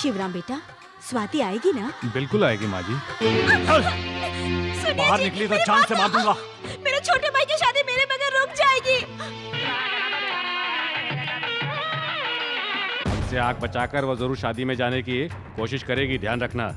शिवराम बेटा, स्वाति आएगी ना? बिल्कुल आएगी माँ जी। बाहर निकली तो जान से मार दूंगा। मेरे छोटे भाई की शादी मेरे बगैर रुक जाएगी। हमसे आग बचाकर वो जरूर शादी में जाने की कोशिश करेगी, ध्यान रखना।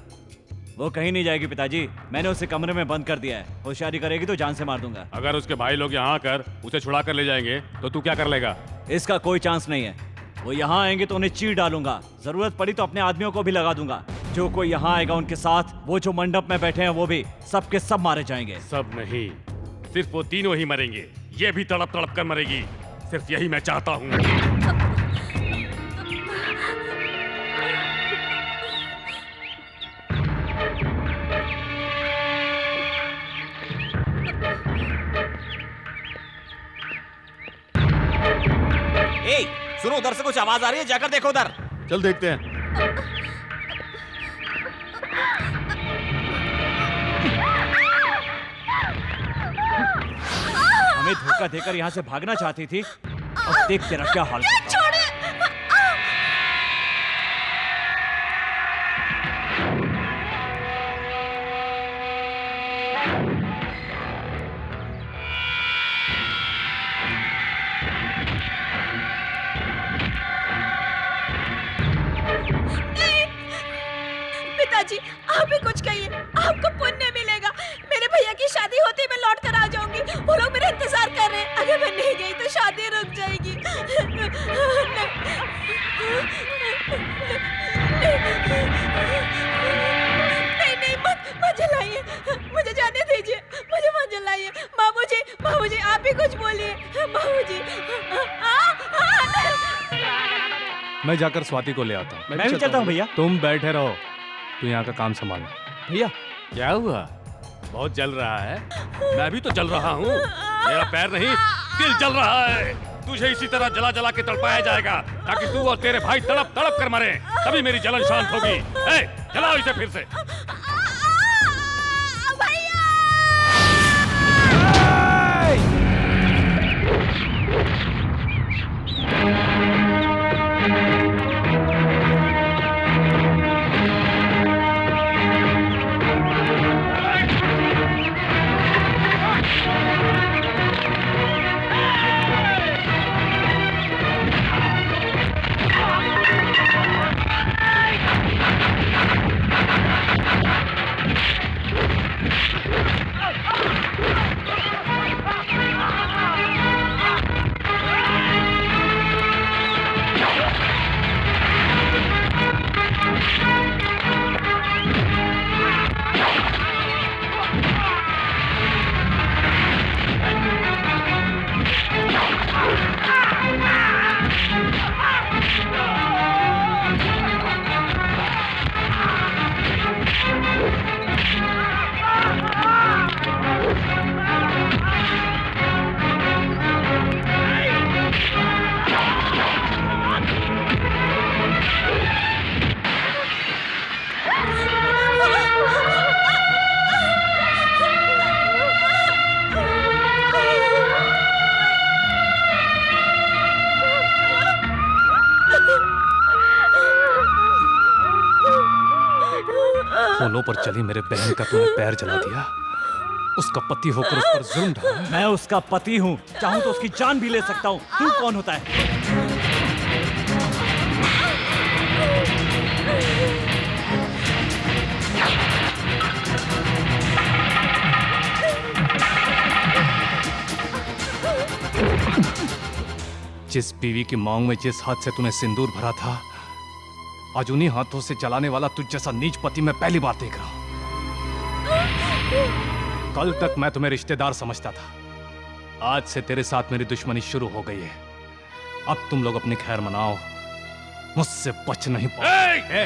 वो कहीं नहीं जाएगी पिताजी, मैंने उसे कमरे में बंद कर दिया है। होशियारी करेगी तो जान से मार दूंगा। अगर उसके भाई लोग यहाँ आकर उसे छुड़ा कर ले जाएंगे तो तू क्या कर लेगा? इसका कोई चांस नहीं है। वो यहाँ आएंगे तो उन्हें चीर डालूंगा, जरूरत पड़ी तो अपने आदमियों को भी लगा दूंगा। जो कोई यहाँ आएगा उनके साथ, वो जो मंडप में बैठे हैं वो भी सब के सब मारे जाएंगे। सब नहीं, सिर्फ वो तीनों ही मरेंगे। ये भी तड़प तड़प कर मरेगी, सिर्फ यही मैं चाहता हूँ। सुनो, उधर से कुछ आवाज आ रही है, जाकर देखो उधर। चल देखते हैं। हमें धोखा देकर यहाँ से भागना चाहती थी, अब देख तेरा क्या हाल है। पिताजी, आप ही कुछ कहिए, आपको पुण्य मिलेगा। मेरे भैया की शादी होती मैं लौट कर आ जाऊंगी। वो लोग मेरा इंतजार कर रहे हैं। अगर मैं नहीं गई तो शादी रुक जाएगी। नहीं नहीं, मत जलाइए, मुझे जाने दीजिए, मुझे मत जलाइए। बाबूजी, बाबूजी, आप ही कुछ बोलिए। बाबूजी, मैं जाकर स्वाति को ले आता हूँ। मैं भी चलता हूँ भैया। तुम बैठे रहो, तू यहाँ का काम संभाल। भैया क्या हुआ? बहुत जल रहा है? मैं भी तो जल रहा हूँ। मेरा पैर नहीं, दिल जल रहा है। तुझे इसी तरह जला जला के तड़पाया जाएगा ताकि तू और तेरे भाई तड़प तड़प कर मरे, तभी मेरी जलन शांत होगी। ए, जलाओ इसे फिर से। फूलों पर चली मेरे बहन का तूने पैर जला दिया। उसका पति होकर उस पर जुल्म ढाया। मैं उसका पति हूँ, चाहूँ तो उसकी जान भी ले सकता हूँ। तू कौन होता है? जिस बीवी की मांग में जिस हाथ से तूने सिंदूर भरा था, आज उन्हीं हाथों से जलाने वाला तुझ जैसा नीच पति मैं पहली बार देख रहा हूं। कल तक मैं तुम्हें रिश्तेदार समझता था, आज से तेरे साथ मेरी दुश्मनी शुरू हो गई है। अब तुम लोग अपनी खैर मनाओ, मुझसे बच नहीं पाओगे।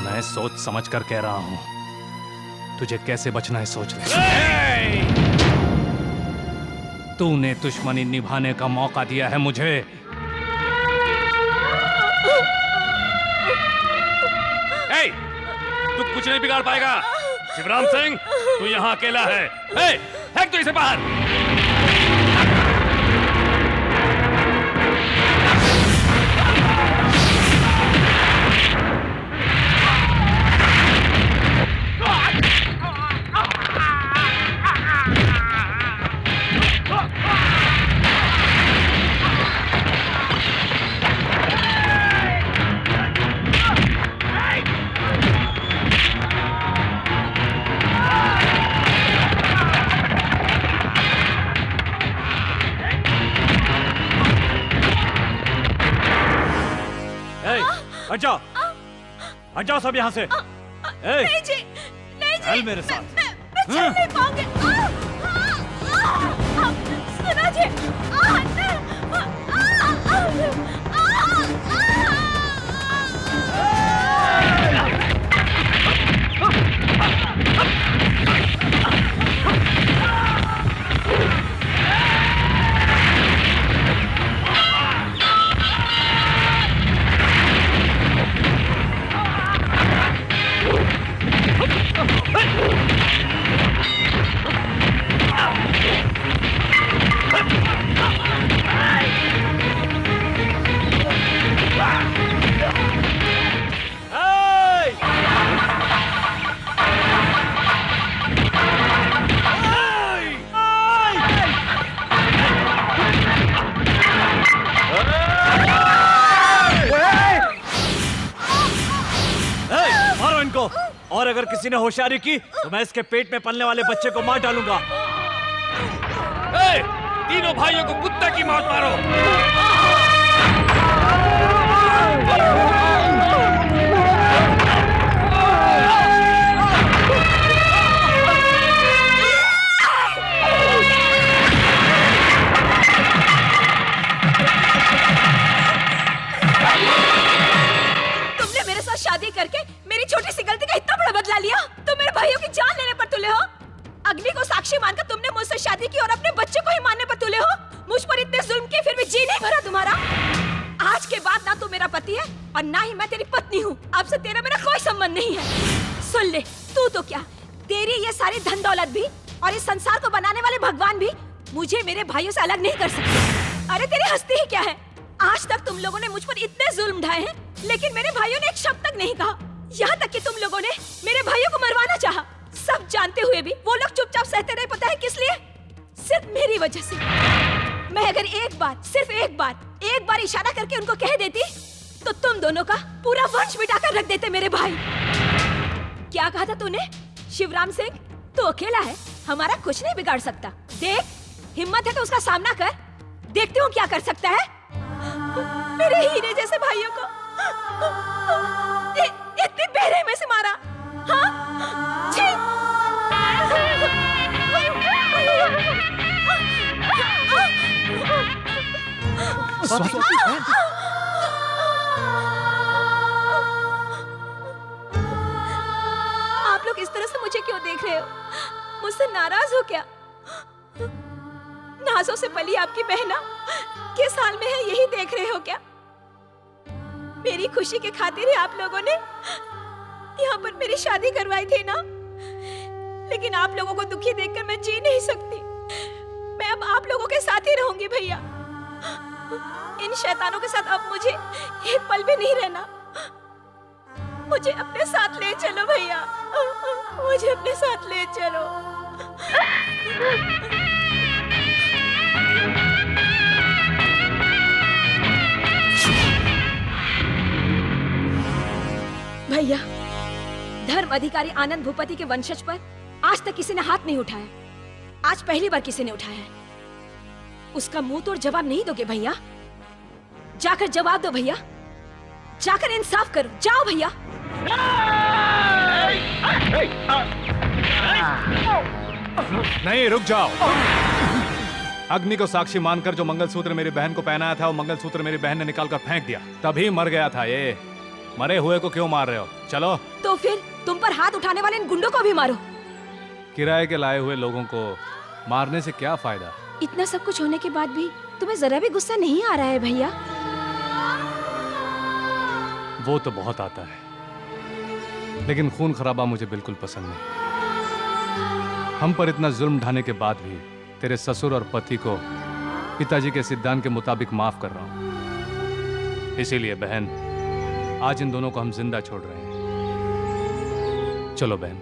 मैं सोच समझ कर कह रहा हूं, तुझे कैसे बचना है सोच ले। तूने दुश्मनी निभाने का मौका दिया है मुझे। तू कुछ नहीं बिगाड़ पाएगा। शिवराम सिंह, तू यहाँ अकेला है। फेंक तो इसे बाहर। हट जाओ, हट जाओ सब यहाँ से। नहीं जी, नहीं जी, चल मेरे साथ। मैं चल नहीं पाऊंगी। सुना जी, मारो इनको, और अगर किसी ने होशियारी की तो मैं इसके पेट में पलने वाले बच्चे को मार डालूंगा। तीनों भाइयों को कुत्ते की मौत मारो। तुमने मेरे साथ शादी करके मेरी छोटी सी गलती का इतना बड़ा बदला लिया। तुम मेरे भाइयों की जान लेने पर तुले हो। अग्नि को साक्षी मानकर तुमने मुझसे शादी की और अपने बच्चे को ही मारने पर तुले हो। मुझ पर इतने जुल्म किए फिर भी जी नहीं भरा तुम्हारा। आज के बाद ना तू मेरा पति है और ना ही मैं तेरी पत्नी हूँ। अब से तेरा मेरा कोई संबंध नहीं है। सुन ले, तू तो क्या, तेरी ये सारी धन दौलत भी और इस संसार को बनाने वाले भगवान भी मुझे मेरे भाइयों से अलग नहीं कर सकते। अरे तेरी हस्ती ही क्या है? आज तक तुम लोगों ने मुझ पर इतने जुल्म ढाए हैं, लेकिन मेरे भाइयों ने एक शब्द तक नहीं कहा। यहाँ तक कि तुम लोगों ने मेरे भाइयों को मरवाना चाहा। सब जानते हुए भी वो लोग चुपचाप सहते रहे। पता है किस लिए? सिर्फ मेरी वजह से। मैं अगर एक बार, सिर्फ एक बार इशारा करके उनको कह देती तो तुम दोनों का पूरा वंश मिटाकर रख देते मेरे भाई। क्या कहा था तूने? शिवराम सिंह तू अकेला है, हमारा कुछ नहीं बिगाड़ सकता। देख, हिम्मत है तो उसका सामना कर, देखती हूँ क्या कर सकता है। मेरे हीरे जैसे भाइयों को इतनी बेरहमी में से मारा। हाँ? छी! आप लोग इस तरह से मुझे क्यों देख रहे हो? मुझसे नाराज हो क्या? नाजों से पली आपकी बहना किस हाल में है यही देख रहे हो क्या? मेरी खुशी के खातिर ही आप लोगों ने यहाँ पर मेरी शादी करवाई थी ना? लेकिन आप लोगों को दुखी देखकर मैं जी नहीं सकती। मैं अब आप लोगों के साथ ही रहूंगी भैया। इन शैतानों के साथ अब मुझे एक पल भी नहीं रहना। मुझे अपने साथ ले चलो भैया, मुझे अपने साथ ले चलो। भैया, धर्म अधिकारी आनंद भूपति के वंशज पर आज तक किसी ने हाथ नहीं उठाया। आज पहली बार किसी ने उठाया है। उसका मुंह तोड़ जवाब नहीं दोगे भैया? जाकर जवाब दो भैया, जाकर इंसाफ करो। जाओ भैया। नहीं, रुक जाओ। अग्नि को साक्षी मानकर जो मंगलसूत्र मेरी बहन को पहनाया था, वो मंगलसूत्र मेरी बहन ने निकालकर फेंक दिया, तभी मर गया था ये। मरे हुए को क्यों मार रहे हो? चलो। तो फिर तुम पर हाथ उठाने वाले इन गुंडों को भी मारो। किराए के लाए हुए लोगों को मारने से क्या फायदा? इतना सब कुछ होने के बाद भी तुम्हें जरा भी गुस्सा नहीं आ रहा है भैया? वो तो बहुत आता है, लेकिन खून खराबा मुझे बिल्कुल पसंद नहीं। हम पर इतना जुल्म ढाने के बाद भी तेरे ससुर और पति को पिताजी के सिद्धांत के मुताबिक माफ कर रहा हूं। इसीलिए बहन, आज इन दोनों को हम जिंदा छोड़ रहे हैं। चलो बहन।